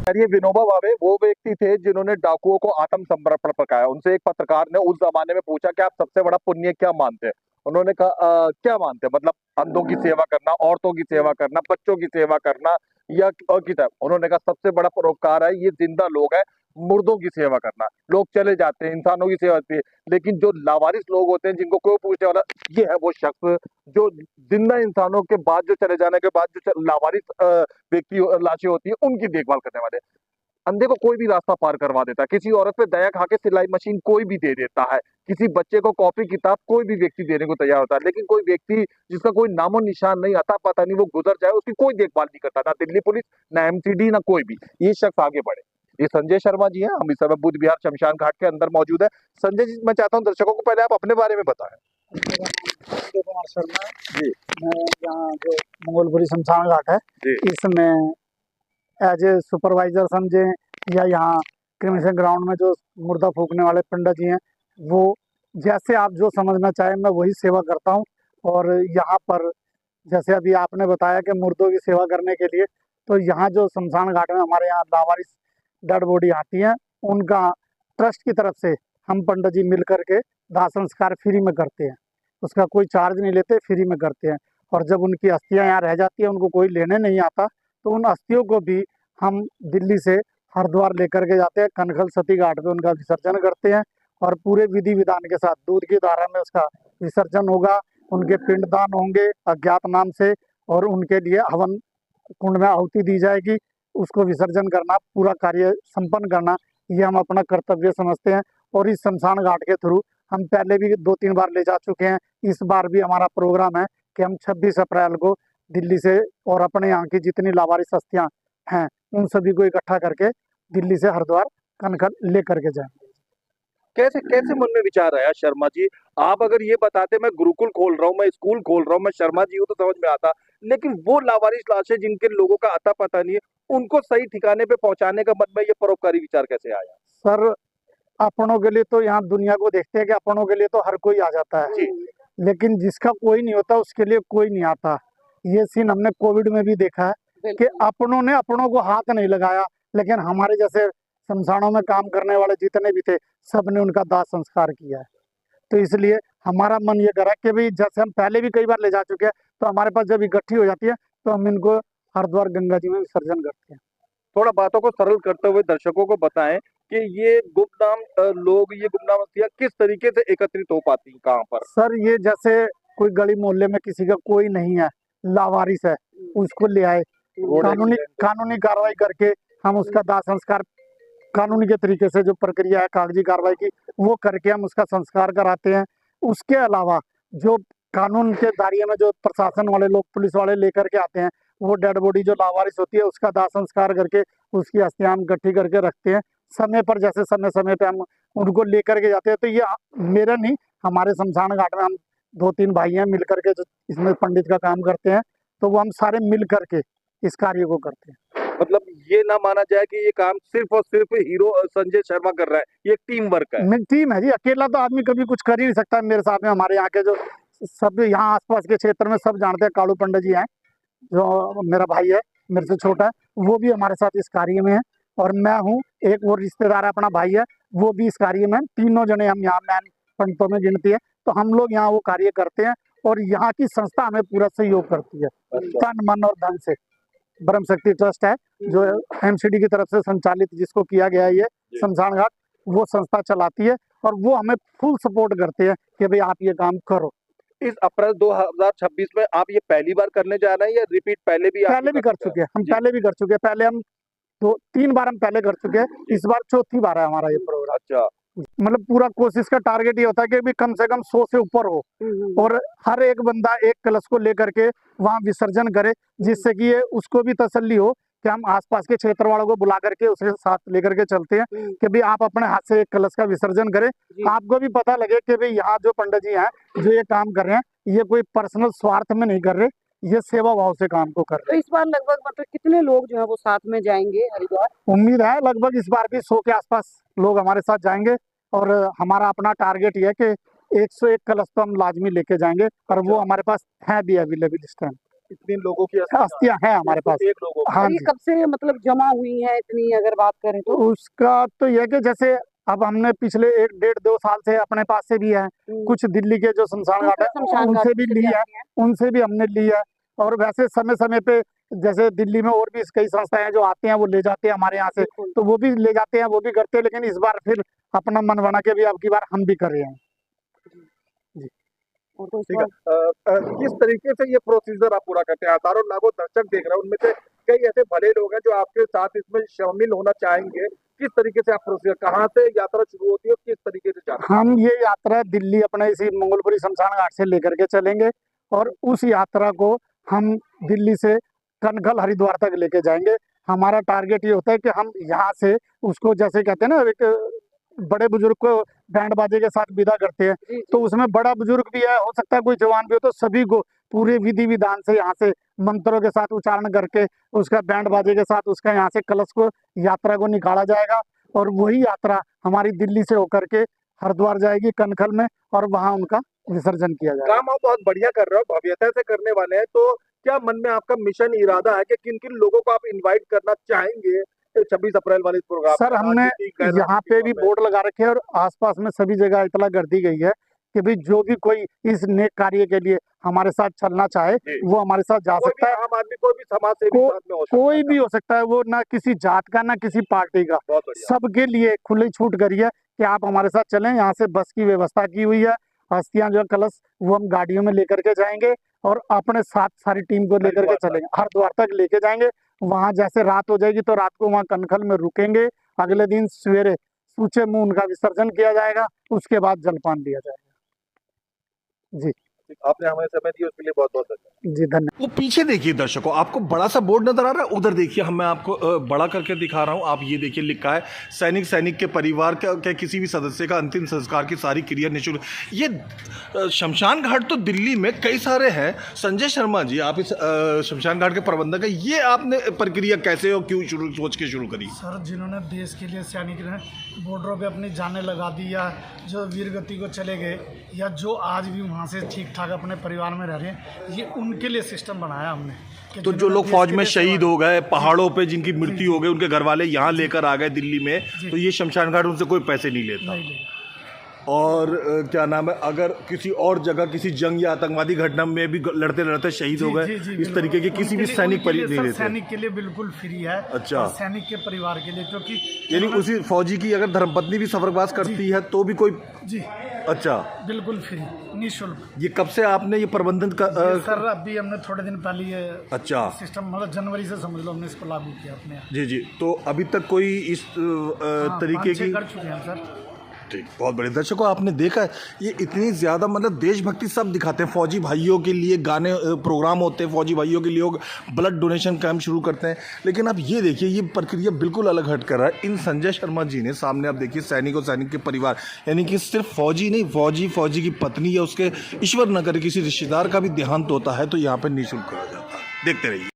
ये विनोबा भावे वो व्यक्ति थे जिन्होंने डाकुओं को आत्मसमर्पण पकाया। उनसे एक पत्रकार ने उस जमाने में पूछा कि आप सबसे बड़ा पुण्य क्या मानते हैं? उन्होंने कहा क्या मानते हैं? मतलब अंधों की सेवा करना, औरतों की सेवा करना, बच्चों की सेवा करना या और की तरह। उन्होंने कहा सबसे बड़ा परोपकार है ये जिंदा लोग है, मुर्दों की सेवा करना। लोग चले जाते हैं, इंसानों की सेवा होती है, लेकिन जो लावारिस लोग होते हैं जिनको कोई पूछने वाला, ये है वो शख्स जो जिंदा इंसानों के बाद जो चले जाने के बाद जो लावारिस व्यक्ति लाशें होती है उनकी देखभाल करने वाले। अंधे को कोई भी रास्ता पार करवा देता है, किसी औरत पे दया खा के सिलाई मशीन कोई भी दे देता है, किसी बच्चे को कॉपी किताब कोई भी व्यक्ति देने को तैयार होता है, लेकिन कोई व्यक्ति जिसका कोई नामो निशान नहीं आता, पता नहीं वो गुजर जाए, उसकी कोई देखभाल नहीं करता, ना दिल्ली पुलिस, ना एमसीडी, ना कोई भी। ये शख्स आगे बढ़े। ये संजय शर्मा जी हैं, हम इस समय बुद्ध विहार शमशान घाट के अंदर मौजूद है। संजय जी, मैं चाहता हूँ दर्शकों को पहले आप अपने बारे में बताएं। संजय कुमार शर्मा जी। मैं यहाँ जो मंगोलपुरी शमशान घाट है जी। इसमें एज ए सुपरवाइजर समझे या यहाँ क्रिमिशन ग्राउंड में जो मुर्दा फूकने वाले पंडित जी हैं, वो जैसे आप जो समझना चाहें मैं वही सेवा करता हूँ। और यहाँ पर जैसे अभी आपने बताया कि मुर्दों की सेवा करने के लिए, तो यहाँ जो शमशान घाट में हमारे यहाँ लावारिस डेड बॉडी आती हैं, उनका ट्रस्ट की तरफ से हम पंडित जी मिल करके दाह संस्कार फ्री में करते हैं। उसका कोई चार्ज नहीं लेते, फ्री में करते हैं। और जब उनकी अस्थियां यहाँ रह जाती है, उनको कोई लेने नहीं आता, तो उन अस्थियों को भी हम दिल्ली से हरिद्वार लेकर के जाते हैं, कनखल सती घाट पे उनका विसर्जन करते हैं। और पूरे विधि विधान के साथ दूध की धारा में उसका विसर्जन होगा, उनके पिंडदान होंगे अज्ञात नाम से, और उनके लिए हवन कुंड में आहुति दी जाएगी। उसको विसर्जन करना, पूरा कार्य संपन्न करना, ये हम अपना कर्तव्य समझते हैं। और इस शमशान घाट के थ्रू हम पहले भी 2-3 बार ले जा चुके हैं। इस बार भी हमारा प्रोग्राम है कि हम 26 अप्रैल को दिल्ली से और अपने यहाँ की जितनी लावारिस अस्थियां हैं उन सभी को इकट्ठा करके दिल्ली से हरिद्वार कनखल ले करके जाएंगे। कैसे कैसे मन में विचार आया शर्मा जी? आप अगर ये बताते मैं गुरुकुल खोल रहा हूँ, मैं स्कूल खोल रहा हूँ, मैं शर्मा जी हूँ तो समझ में आता, लेकिन वो लावारिस लाशें जिनके लोगों का अता पता नहीं है, उनको सही ठिकाने पे पहुंचाने का मन में ये परोपकारी विचार कैसे आया? सर, अपनों के लिए तो यहाँ दुनिया को देखते हैं कि अपनों के लिए तो हर कोई आ जाता है, लेकिन जिसका कोई नहीं होता उसके लिए कोई नहीं आता। ये सीन हमने कोविड में भी देखा है कि अपनों ने अपनों को हाथ नहीं लगाया, लेकिन हमारे जैसे शमशानों में काम करने वाले जितने भी थे सब ने उनका दाह संस्कार किया है। तो इसलिए हमारा मन ये करा कि भाई जैसे हम पहले भी कई बार ले जा चुके हैं, तो हमारे पास जब इकट्ठी हो जाती है तो हम इनको हरिद्वार गंगा जी में विसर्जन करते हैं। थोड़ा बातों को सरल करते हुए दर्शकों को बताएं कि ये गुमनाम लोग, ये गुमनाम अस्थियां किस तरीके से एकत्रित हो पाती हैं, कहाँ पर? सर, ये जैसे कोई गली मोहल्ले में किसी का कोई नहीं है, लावारिस है, उसको ले आए, कानूनी कार्रवाई करके हम उसका दाह संस्कार कानूनी के तरीके से जो प्रक्रिया है कागजी कार्रवाई की, वो करके हम उसका संस्कार कराते हैं। उसके अलावा जो कानून के दायरे में जो प्रशासन वाले लोग, पुलिस वाले लेकर के आते हैं, वो डेड बॉडी जो लावारिस होती है उसका दाह संस्कार करके उसकी अस्थियां हम इकट्ठी करके रखते हैं समय पर। जैसे समय पे हम उनको लेकर के जाते हैं। तो ये मेरा नहीं, हमारे शमशान घाट में हम 2-3 भाई हैं मिल करके जो इसमें पंडित का काम करते हैं, तो वो हम सारे मिल करके इस कार्य को करते हैं। मतलब ये ना माना जाए कि ये काम सिर्फ और सिर्फ हीरो संजय शर्मा कर रहा है, ये टीम वर्क है। टीम है जी, अकेला तो आदमी कभी कुछ कर ही नहीं सकता। मेरे साथ में हमारे यहाँ के जो सब यहाँ आसपास के क्षेत्र में सब जानते हैं, कालू पंडित जी हैं जो मेरा भाई है, मेरे से छोटा है, वो भी हमारे साथ इस कार्य में है। और मैं हूँ, एक वो रिश्तेदार अपना भाई है, वो भी इस कार्य में, तीनों जने हम यहाँ मैन पंडितों में गिनती है। तो हम लोग यहाँ वो कार्य करते हैं और यहाँ की संस्था हमें पूरा सहयोग करती है, तन मन और धन से। ब्रह्म शक्ति ट्रस्ट है जो एमसीडी की तरफ से संचालित, जिसको किया गया है ये शमशान घाट, वो संस्था चलाती है और वो हमें फुल सपोर्ट करते हैं कि भाई आप ये काम करो। इस अप्रैल 2026 में आप ये पहली बार करने जा रहे हैं या रिपीट पहले भी कर चुके हैं? हम पहले भी कर चुके हैं, पहले हम 2-3 बार हम पहले कर चुके हैं, इस बार चौथी बार है हमारा ये प्रोग्राम। अच्छा, मतलब पूरा कोशिश का टारगेट ये होता है कि भी कम से कम 100 से ऊपर हो और हर एक बंदा एक कलश को लेकर के वहाँ विसर्जन करे, जिससे कि ये उसको भी तसल्ली हो कि हम आसपास के क्षेत्र वालों को बुला करके उसके साथ लेकर के चलते हैं कि भाई आप अपने हाथ से एक कलश का विसर्जन करें। आपको भी पता लगे कि भाई यहाँ जो पंडित जी हैं जो ये काम कर रहे हैं, ये कोई पर्सनल स्वार्थ में नहीं कर रहे, ये सेवा भाव से काम को कर रहे हैं। तो इस बार लगभग मतलब कितने लोग जो है वो साथ में जाएंगे हरिद्वार? उम्मीद है लगभग इस बार भी 100 के आसपास लोग हमारे साथ जाएंगे और हमारा अपना टारगेट ये है कि 101 कलश तो हम लाजमी लेके जाएंगे और वो हमारे पास है भी अवेलेबल इस टाइम। इतने लोगों की अस्थियां हैं हमारे पास। एक लोगों की। हाँ और ये जी। कब से मतलब जमा हुई है इतनी, अगर बात करें तो? उसका तो यह कि जैसे अब हमने पिछले 1 डेढ़ 2 साल से अपने पास से भी है, कुछ दिल्ली के जो शमशान घाट है शमशान घाट उनसे भी से ली है, आती हैं। उनसे भी हमने ली है। और वैसे समय समय पे जैसे दिल्ली में और भी कई संस्थाएं हैं जो आते हैं, वो ले जाते हैं हमारे यहाँ से, बिल्कुल। तो वो भी ले जाते हैं, वो भी करते हैं। लेकिन इस बार फिर अपना मन बना के भी अब की बार हम भी कर रहे हैं। और तो इस ठीक है। बार किस तरीके से ये प्रोसीजर आप पूरा करते हैं? हजारों लाखों दर्शक देख रहे हैं, उनमें से कई ऐसे भले लोग हैं जो आपके साथ इसमें शामिल होना चाहेंगे। किस तरीके से आप प्रोसीजर, कहाँ से यात्रा शुरू होती है और किस तरीके से जाती है? हम ये यात्रा दिल्ली अपने इसी मंगोलपुरी शमशान घाट से लेकर के चलेंगे और उस यात्रा को हम दिल्ली से कनखल हरिद्वार तक लेके जाएंगे। हमारा टारगेट ये होता है कि हम यहाँ से उसको, जैसे कहते हैं ना, एक बड़े बुजुर्ग को बैंड बाजे के साथ विदा करते हैं, जी, तो उसमें बड़ा बुजुर्ग भी है, हो सकता है कोई जवान भी हो, तो सभी को पूरे विधि विधान से यहाँ से मंत्रों के साथ उच्चारण करके उसका बैंड बाजे के साथ उसका यहाँ से कलश को, यात्रा को निकाला जाएगा। और वही यात्रा हमारी दिल्ली से होकर के हरिद्वार जाएगी कनखल में, और वहाँ उनका विसर्जन किया जाएगा। काम आप बहुत बढ़िया कर रहे हो, भव्यता से करने वाले हैं। तो क्या मन में आपका मिशन इरादा है कि किन किन लोगों को आप इनवाइट करना चाहेंगे 26 अप्रैल वाले इस प्रोग्राम सर, में? हमने राजनीतिक, गैर यहाँ पे भी राजनीतिक बोर्ड लगा रखे हैं और आसपास में सभी जगह इतला कर दी गई है कि भाई जो भी कोई इस नेक कार्य के लिए हमारे साथ चलना चाहे जी। वो हमारे साथ जा कोई भी सकता है। आम आदमी, कोई भी समाज सेवी को- साथ में हो सकता कोई है। भी हो सकता है, वो ना किसी जात का ना किसी पार्टी का, बहुत बढ़िया। सबके लिए खुली छूट करी है कि आप हमारे साथ चलें। यहाँ से बस की व्यवस्था की हुई है, अस्थियां जो है कलश वो हम गाड़ियों में लेकर के जाएंगे और अपने साथ सारी टीम को लेकर के चलेंगे, हरिद्वार तक लेके जाएंगे। वहां जैसे रात हो जाएगी तो रात को वहाँ कनखल में रुकेंगे। अगले दिन सवेरे सूचे मुंह उनका विसर्जन किया जाएगा, उसके बाद जलपान दिया जाएगा। जी आपने हमें समय दिया उसके लिए बहुत बहुत धन्यवाद। जी, धन्यवाद। वो पीछे देखिए दर्शकों, आपको बड़ा सा बोर्ड नजर आ रहा है, उधर देखिए, मैं आपको बड़ा करके दिखा रहा हूँ। आप ये देखिए, लिखा है सैनिक के परिवार के किसी भी सदस्य का अंतिम संस्कार की सारी क्रिया निःशुल्क। ये शमशान घाट तो दिल्ली में कई सारे हैं। संजय शर्मा जी, आप इस शमशान घाट के प्रबंधक हैं, ये आपने प्रक्रिया कैसे और क्यों सोच के शुरू करी? सर, जिन्होंने देश के लिए, सैनिक ने बॉर्डरों पे अपनी जानें लगा दी, या जो वीर गति को चले गए, या जो आज भी वहाँ से ठीक ठाक अपने परिवार में रह रहे हैं, ये उनके लिए सिस्टम बनाया हमने कि तो जो जिन्होंने लोग देश फौज के में लिए शहीद सेवा- हो गए, पहाड़ों पे जिनकी मृत्यु हो गई, उनके घर वाले यहाँ लेकर आ गए दिल्ली में, तो ये शमशान घाट उनसे कोई पैसे नहीं लेता। नहीं लेगा। और क्या नाम है, अगर किसी और जगह किसी जंग या आतंकवादी घटना में भी लड़ते लड़ते शहीद हो जी, गए, जी, इस बिल्कुल। तरीके के किसी भी उनके लिए- सैनिक उनके लिए नहीं सर, लेते। सैनिक के लिए बिल्कुल फ्री है। अच्छा। और सैनिक के परिवार के लिए, क्योंकि यानी उसी फौजी की अगर धर्मपत्नी भी सफरवास करती है तो भी कोई? जी अच्छा, बिल्कुल फ्री, निःशुल्क। ये कब से आपने ये प्रबंधन का ये सर अभी हमने थोड़े दिन पहले ये अच्छा सिस्टम, मतलब जनवरी से समझ लो, हमने इसको लागू किया अपने यहाँ। जी जी, तो अभी तक कोई इस हाँ, तरीके 5-6 की? कर चुके हैं सर। ठीक, बहुत बड़े दर्शकों, आपने देखा है ये इतनी ज़्यादा, मतलब देशभक्ति सब दिखाते हैं। फौजी भाइयों के लिए गाने प्रोग्राम होते हैं, फौजी भाइयों के लिए लोग ब्लड डोनेशन कैंप शुरू करते हैं। लेकिन अब ये देखिए, ये प्रक्रिया बिल्कुल अलग हट कर रहा है। इन संजय शर्मा जी ने सामने, आप देखिए, सैनिक और सैनिक के परिवार, यानी कि सिर्फ फौजी नहीं, फौजी की पत्नी या उसके ईश्वर न करे किसी रिश्तेदार का भी देहांत होता है तो यहाँ पर निःशुल्क करा जाता है। देखते रहिए।